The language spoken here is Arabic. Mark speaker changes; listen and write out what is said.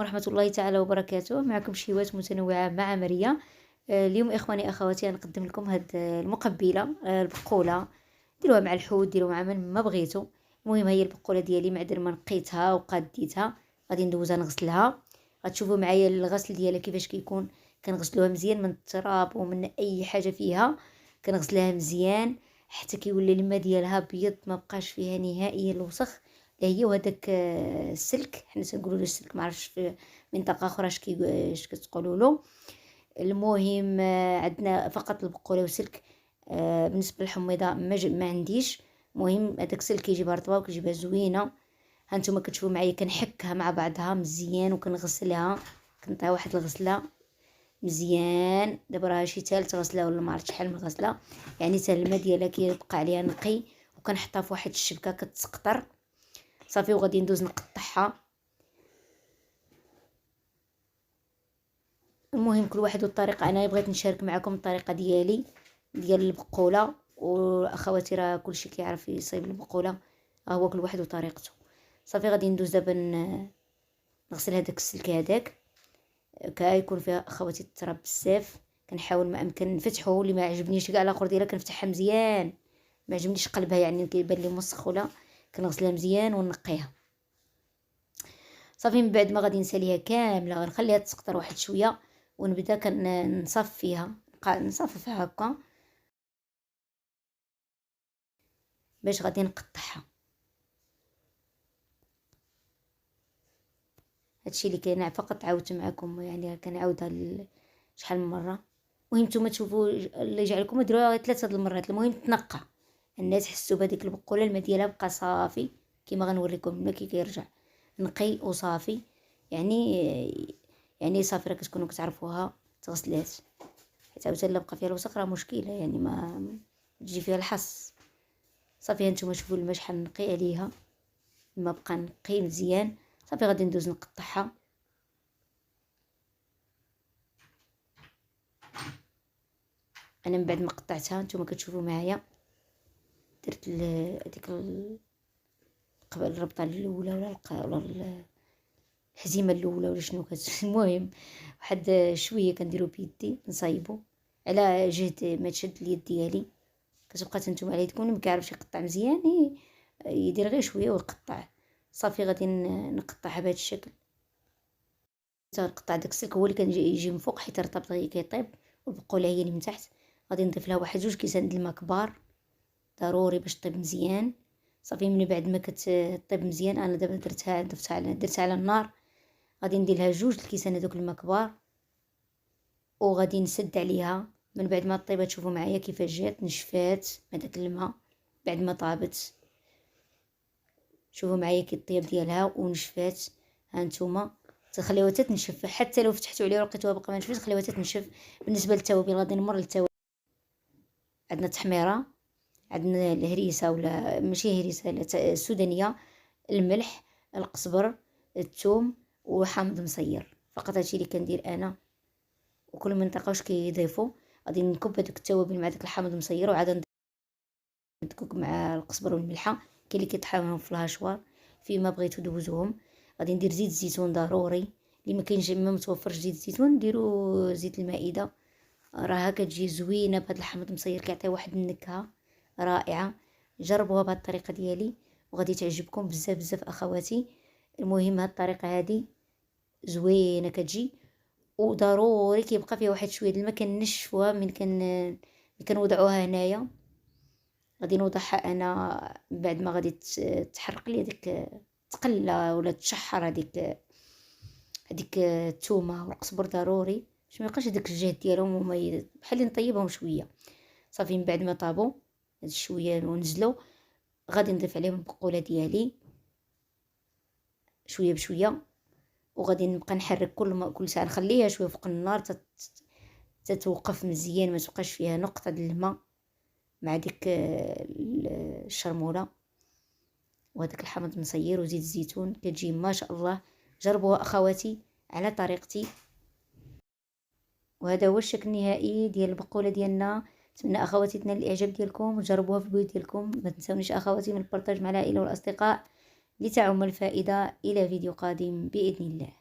Speaker 1: ورحمة الله تعالى وبركاته. معكم شهوات متنوعة مع مريم. اليوم إخواني أخواتي غنقدم لكم هاد المقبلة، البقولة. ديروها مع الحوت، ديروها مع من ما بغيتو. المهم هي البقولة ديالي بعد ما نقيتها وقاديتها غادي ندوزها نغسلها. غتشوفوا معايا الغسل ديالها كيفاش كيكون. كنغسلوها مزيان من التراب ومن اي حاجه فيها، كنغسلها مزيان حتى كيولي الماء ديالها بيض، ما بقاش فيها نهائيا الوسخ. هي وهداك السلك، حنا تنقولوا له السلك، ما عرفتش في منطقه اخرى اش كتقولوا له. المهم عندنا فقط البقوله وسلك. بالنسبه للحميضه ما عنديش. المهم هذاك السلك كيجيبها رطبه وكيجيبها زوينه. هانتوما كتشوفوا معايا كنحكها مع بعضها مزيان وكنغسلها، كنعطيها واحد الغسله مزيان. دابا راه شي ثالث غسله ولا ما عرفتش شحال من غسله، يعني حتى الماء ديالها كيبقى عليها نقي. وكنحطها في واحد الشبكه كتسقطر صافي، وغادي ندوز نقطعها. المهم كل واحد والطريقه، انا بغيت نشارك معكم الطريقه ديالي ديال البقوله. واخواتي راه كلشي كيعرف يصايب البقوله، هو كل واحد وطريقته. صافي غادي ندوز دابا نغسل هذاك السلك هذاك. كيكون فيها اخواتي التراب بزاف. كنحاول ما امكن نفتحو، اللي ما عجبنيش كاع الاخر ديالها كنفتحها مزيان. ما عجبنيش قلبها، يعني كيبان لي موسخ ولا. كنغسلها مزيان ونقيها. صافي من بعد ما غادي نساليها كامله، غنخليها تسقطر واحد شويه ونبدا كنصفيها، نصففها هكا باش غادي نقطعها. هادشي اللي كاين، فقط عاودت معكم، يعني كنعاودها شحال من مره. المهم نتوما تشوفوا اللي يجعلكم ديروها 3 المرات. المهم تنقى، الناس حسوا بهذيك البقوله الماء ديالها بقى صافي كيما غنوريكم الماء كي كيرجع نقي وصافي. يعني صافي راه كتكونوا كتعرفوها تغسلات. حيت عاوتاني الا بقى فيها الوسخ راه مشكله، يعني ما تجي فيها الحص. صافي هانتوما شوفوا الماء شحال نقي عليها، الماء بقى نقي مزيان. صافي غادي ندوز نقطعها. انا من بعد ما قطعتها نتوما كتشوفوا معايا درت هذيك قبل الربطه الاولى ولا الحزيمه الاولى ولا شنو المهم واحد شويه كنديرو بيدي نصايبو على جهد ما تشد اليد ديالي. كتبقى نتوما على يدكم، ما كيعرفش يقطع مزيان يدير غير شويه ويقطع. صافي غادي نقطعها بهذا الشكل. تنقطع داك السلك هو اللي يجي من فوق حيت الرطب كيطيب، والبقوله هي اللي من تحت. غادي نضيف لها واحد 2 كيسان د الماء كبار ضروري باش طيب مزيان. صافي من بعد ما كتطيب مزيان انا دابا درتها على النار. غادي ندير لها 2 الكيسان هذوك الماء كبار وغادي نسد عليها. من بعد ما طيبه تشوفوا معايا كيفاش جات نشفات هذاك الماء بعد ما طابت. شوفوا معايا كي الطياب ديالها ونشفات. ها نتوما تخليوها تنشف، حتى لو فتحتوا عليها ولقيتوها باقا ما نشفش خليوها تنشف. بالنسبه للتوابل غادي نمر للتوابل. عندنا التحميره، عندنا الهريسه ولا ماشي هريسه، السودانيه، الملح، القزبر، الثوم وحامض مصير. فقط هادشي اللي كندير انا، وكل منطقه واش كيضيفوا. غادي نكب هذوك التوابل مع داك الحامض مصير وعاد ندكك مع القزبر والملحه. كاين اللي كيطحنهم في الهاشوار، فيما بغيتو دوزوهم. غادي ندير زيت الزيتون ضروري، اللي ما كاينش ما متوفرش زيت الزيتون نديرو زيت المائده. راها كتجي زوينه بهذا الحامض مصير، كيعطي واحد النكهه رائعه. جربوها بهذه الطريقه ديالي وغادي تعجبكم بزاف بزاف اخواتي. المهم هذه الطريقه هذه زوينه كتجي، وضروري كيبقى فيها واحد شويه الماء كنشفوها من كنوضعوها هنايا. غادي نوضعها انا بعد ما غادي تحرق لي ديك تقلى ولا تشحر هذيك الثومه والقزبر ضروري باش ما يبقاش هذاك الجهد ديالهم وما بحال نطيبهم شويه. صافي من بعد ما طابوا هاد شويه ونزلوا غادي نضيف عليهم البقوله ديالي شويه بشويه. وغادي نبقى نحرك كل ساعه، نخليها شويه فوق النار تتوقف مزيان، ما تبقاش فيها نقطه د الماء مع ديك الشرموله وهذاك الحامض المصير وزيت الزيتون. كتجي ما شاء الله. جربوها اخواتي على طريقتي. وهذا هو الشكل النهائي ديال البقوله ديالنا. نتمنى اخواتي تنال الاعجاب ديالكم وجربوها في البيوت ديالكم. ما تنسونيش اخواتي من البارطاج مع العائله والاصدقاء لتعم الفائده. الى فيديو قادم باذن الله.